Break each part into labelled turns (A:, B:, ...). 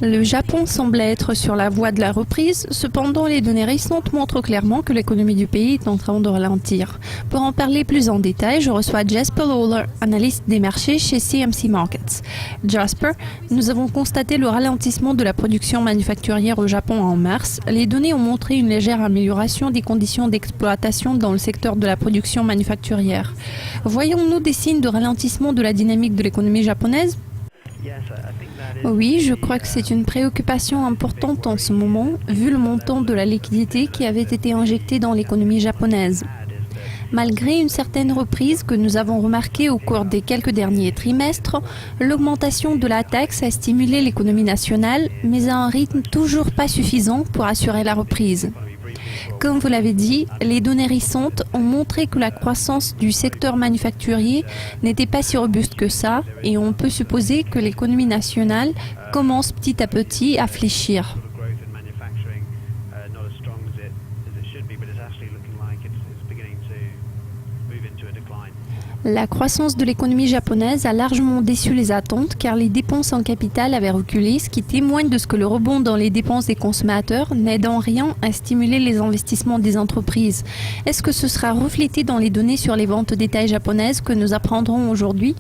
A: Le Japon semble être sur la voie de la reprise, cependant les données récentes montrent clairement que l'économie du pays est en train de ralentir. Pour en parler plus en détail, je reçois Jasper Lawler, analyste des marchés chez CMC Markets. Jasper, nous avons constaté le ralentissement de la production manufacturière au Japon en mars. Les données ont montré une légère amélioration des conditions d'exploitation dans le secteur de la production manufacturière. Voyons-nous des signes de ralentissement de la dynamique de l'économie japonaise ? Oui, je crois que c'est une préoccupation importante en ce moment, vu le montant de la liquidité qui avait été injectée dans l'économie japonaise. Malgré une certaine reprise que nous avons remarquée au cours des quelques derniers trimestres, l'augmentation de la taxe a stimulé l'économie nationale, mais à un rythme toujours pas suffisant pour assurer la reprise. Comme vous l'avez dit, les données récentes ont montré que la croissance du secteur manufacturier n'était pas si robuste que ça et on peut supposer que l'économie nationale commence petit à petit à fléchir. La croissance de l'économie japonaise a largement déçu les attentes car les dépenses en capital avaient reculé, ce qui témoigne de ce que le rebond dans les dépenses des consommateurs n'aide en rien à stimuler les investissements des entreprises. Est-ce que ce sera reflété dans les données sur les ventes au détail japonaises que nous apprendrons aujourd'hui ?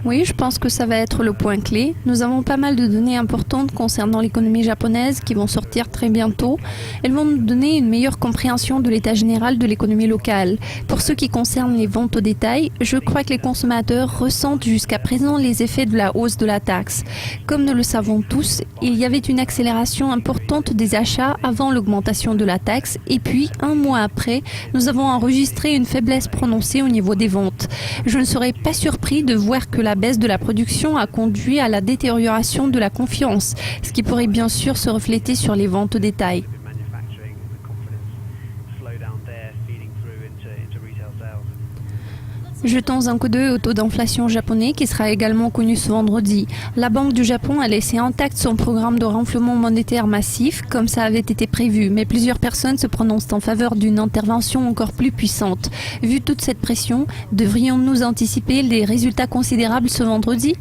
A: Oui, je pense que ça va être le point clé. Nous avons pas mal de données importantes concernant l'économie japonaise qui vont sortir très bientôt. Elles vont nous donner une meilleure compréhension de l'état général de l'économie locale. Pour ce qui concerne les ventes au détail, je crois que les consommateurs ressentent jusqu'à présent les effets de la hausse de la taxe. Comme nous le savons tous, il y avait une accélération importante des achats avant l'augmentation de la taxe et puis, un mois après, nous avons enregistré une faiblesse prononcée au niveau des ventes. Je ne serais pas surpris de voir que la baisse de la production a conduit à la détérioration de la confiance, ce qui pourrait bien sûr se refléter sur les ventes au détail. Jetons un coup d'œil au taux d'inflation japonais qui sera également connu ce vendredi. La Banque du Japon a laissé intact son programme de renflouement monétaire massif comme ça avait été prévu, mais plusieurs personnes se prononcent en faveur d'une intervention encore plus puissante. Vu toute cette pression, devrions-nous anticiper des résultats considérables ce vendredi ?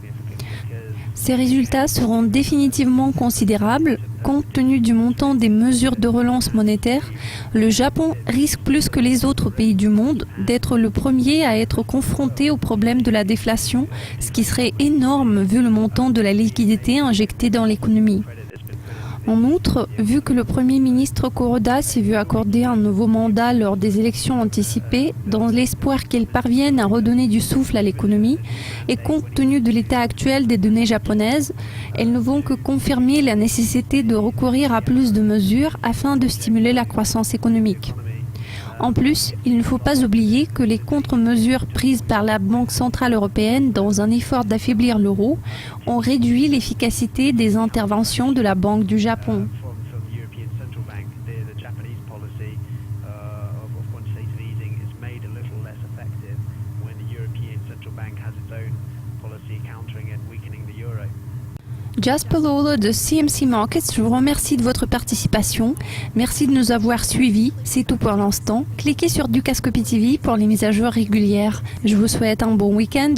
A: Ces résultats seront définitivement considérables compte tenu du montant des mesures de relance monétaire. Le Japon risque plus que les autres pays du monde d'être le premier à être confronté au problème de la déflation, ce qui serait énorme vu le montant de la liquidité injectée dans l'économie. En outre, vu que le Premier ministre Kuroda s'est vu accorder un nouveau mandat lors des élections anticipées, dans l'espoir qu'il parvienne à redonner du souffle à l'économie, et compte tenu de l'état actuel des données japonaises, elles ne vont que confirmer la nécessité de recourir à plus de mesures afin de stimuler la croissance économique. En plus, il ne faut pas oublier que les contre-mesures prises par la Banque centrale européenne dans un effort d'affaiblir l'euro ont réduit l'efficacité des interventions de la Banque du Japon. Jasper Lawler de CMC Markets, je vous remercie de votre participation. Merci de nous avoir suivis. C'est tout pour l'instant. Cliquez sur Dukascopy TV pour les mises à jour régulières. Je vous souhaite un bon week-end.